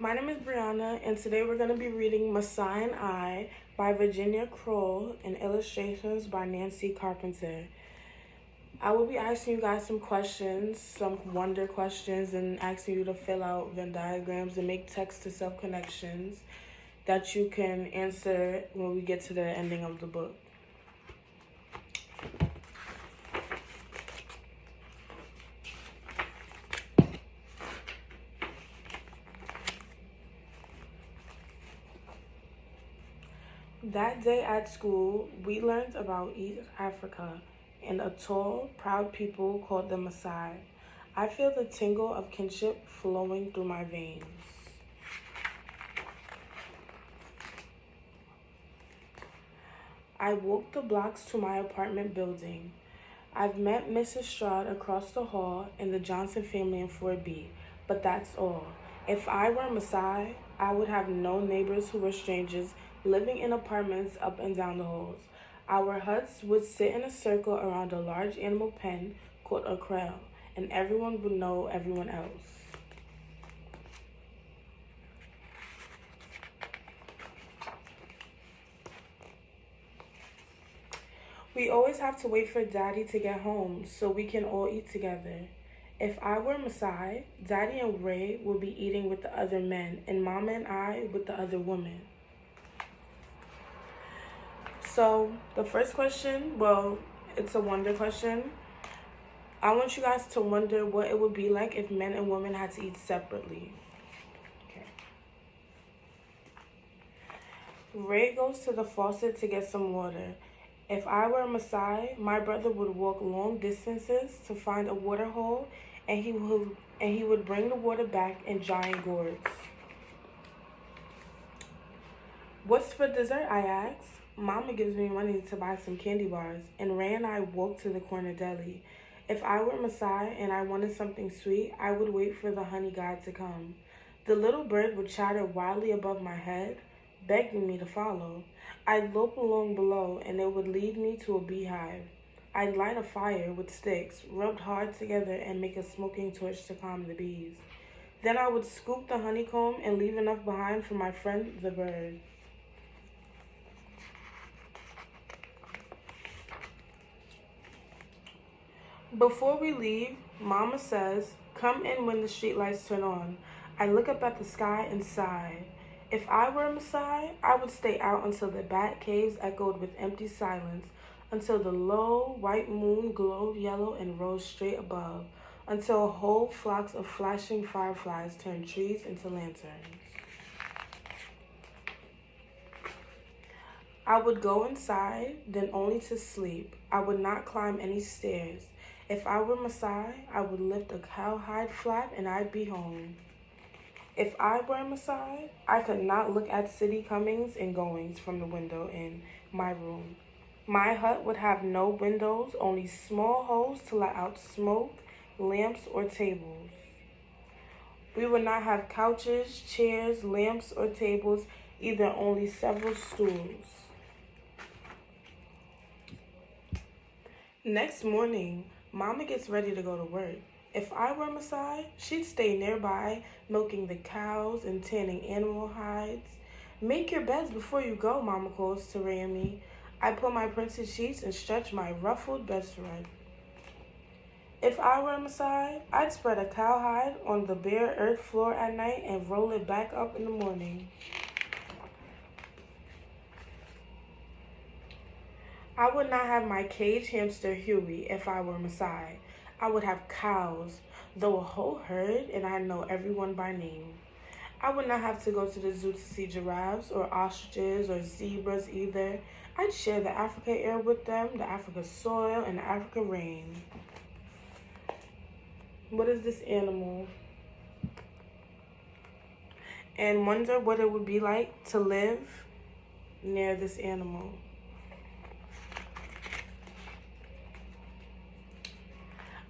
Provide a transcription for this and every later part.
My name is Brianna, and today we're going to be reading Masai and I by Virginia Kroll and illustrations by Nancy Carpenter. I will be asking you guys some questions, some wonder questions, and asking you to fill out Venn diagrams and make text to self connections that you can answer when we get to the ending of the book. That day at school, we learned about East Africa and a tall, proud people called the Masai. I feel the tingle of kinship flowing through my veins. I walked the blocks to my apartment building. I've met Mrs. Stroud across the hall and the Johnson family in 4B, but that's all. If I were Masai, I would have no neighbors who were strangers living in apartments up and down the halls. Our huts would sit in a circle around a large animal pen called a kraal, and everyone would know everyone else. We always have to wait for Daddy to get home so we can all eat together. If I were Masai, Daddy and Ray would be eating with the other men, and Mama and I with the other women. So, the first question, well, it's a wonder question. I want you guys to wonder what it would be like if men and women had to eat separately. Okay. Ray goes to the faucet to get some water. If I were a Masai, my brother would walk long distances to find a water hole, and he would bring the water back in giant gourds. What's for dessert? I ask. Mama gives me money to buy some candy bars, and Ray and I walk to the corner deli. If I were Masai and I wanted something sweet, I would wait for the honey god to come. The little bird would chatter wildly above my head, begging me to follow. I'd lope along below, and it would lead me to a beehive. I'd light a fire with sticks, rubbed hard together, and make a smoking torch to calm the bees. Then I would scoop the honeycomb and leave enough behind for my friend the bird. Before we leave, Mama says, "Come in when the streetlights turn on." I look up at the sky and sigh. If I were a Masai, I would stay out until the bat caves echoed with empty silence, until the low white moon glowed yellow and rose straight above, until whole flocks of flashing fireflies turned trees into lanterns. I would go inside, then only to sleep. I would not climb any stairs. If I were Masai, I would lift a cowhide flap and I'd be home. If I were a Masai, I could not look at city comings and goings from the window in my room. My hut would have no windows, only small holes to let out smoke, lamps, or tables. We would not have couches, chairs, lamps, or tables, either only several stools. Next morning, Mama gets ready to go to work. If I were Masai, she'd stay nearby, milking the cows and tanning animal hides. "Make your beds before you go," Mama calls to Ray and me. I pull my printed sheets and stretch my ruffled bedspread. If I were a Masai, I'd spread a cowhide on the bare earth floor at night and roll it back up in the morning. I would not have my cage hamster Huey if I were Masai. I would have cows, though a whole herd, and I know everyone by name. I would not have to go to the zoo to see giraffes or ostriches or zebras either. I'd share the Africa air with them, the Africa soil, and the Africa rain. What is this animal? And wonder what it would be like to live near this animal.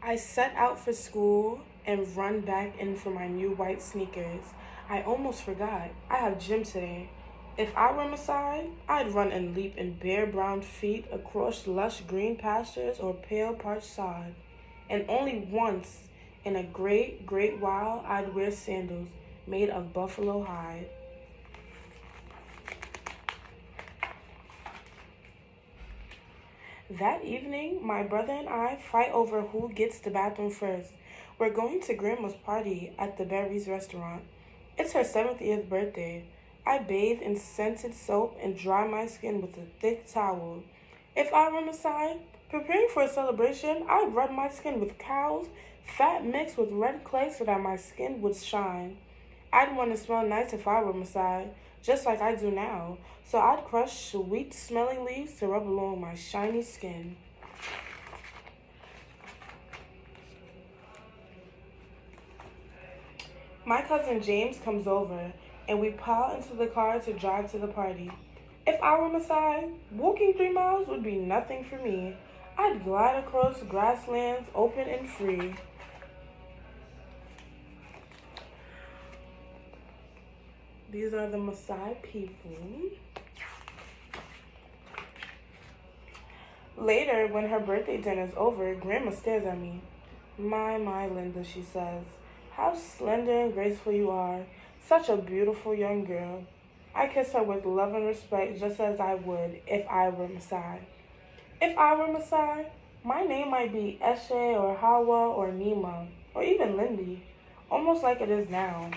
I set out for school and run back in for my new white sneakers. I almost forgot. I have gym today. If I were Masai, I'd run and leap in bare brown feet across lush green pastures or pale parched sod. And only once in a great, great while, I'd wear sandals made of buffalo hide. That evening, my brother and I fight over who gets the bathroom first. We're going to Grandma's party at the Berries restaurant. It's her 70th birthday. I bathe in scented soap and dry my skin with a thick towel. If I were Masai, preparing for a celebration, I'd rub my skin with cow's fat mixed with red clay so that my skin would shine. I'd want to smell nice if I were Masai, just like I do now, so I'd crush sweet smelling leaves to rub along my shiny skin. My cousin James comes over, and we pile into the car to drive to the party. If I were Masai, walking 3 miles would be nothing for me. I'd glide across grasslands open and free. These are the Masai people. Later, when her birthday dinner is over, Grandma stares at me. My, Linda, she says. How slender and graceful you are. Such a beautiful young girl. I kiss her with love and respect just as I would if I were Masai. If I were Masai, my name might be Eshe or Hawa or Nima or even Lindy, almost like it is now.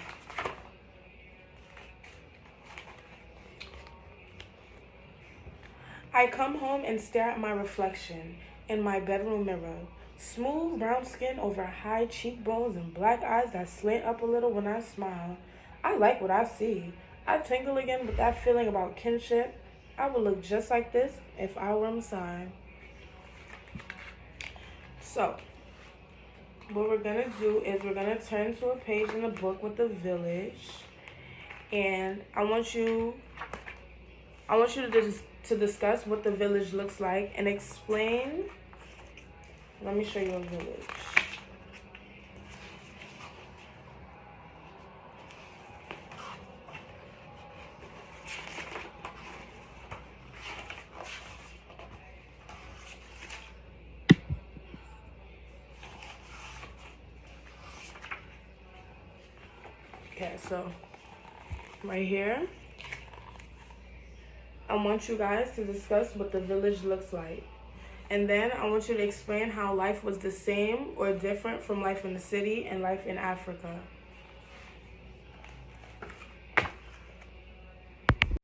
I come home and stare at my reflection in my bedroom mirror. Smooth brown skin over high cheekbones and black eyes that slant up a little when I smile. I like what I see. I tingle again with that feeling about kinship. I would look just like this if I were Masai. So, what we're going to do is we're going to turn to a page in the book with the village. And I want you to discuss what the village looks like and explain. Let me show you a village. Okay, so right here, I want you guys to discuss what the village looks like. And then I want you to explain how life was the same or different from life in the city and life in Africa.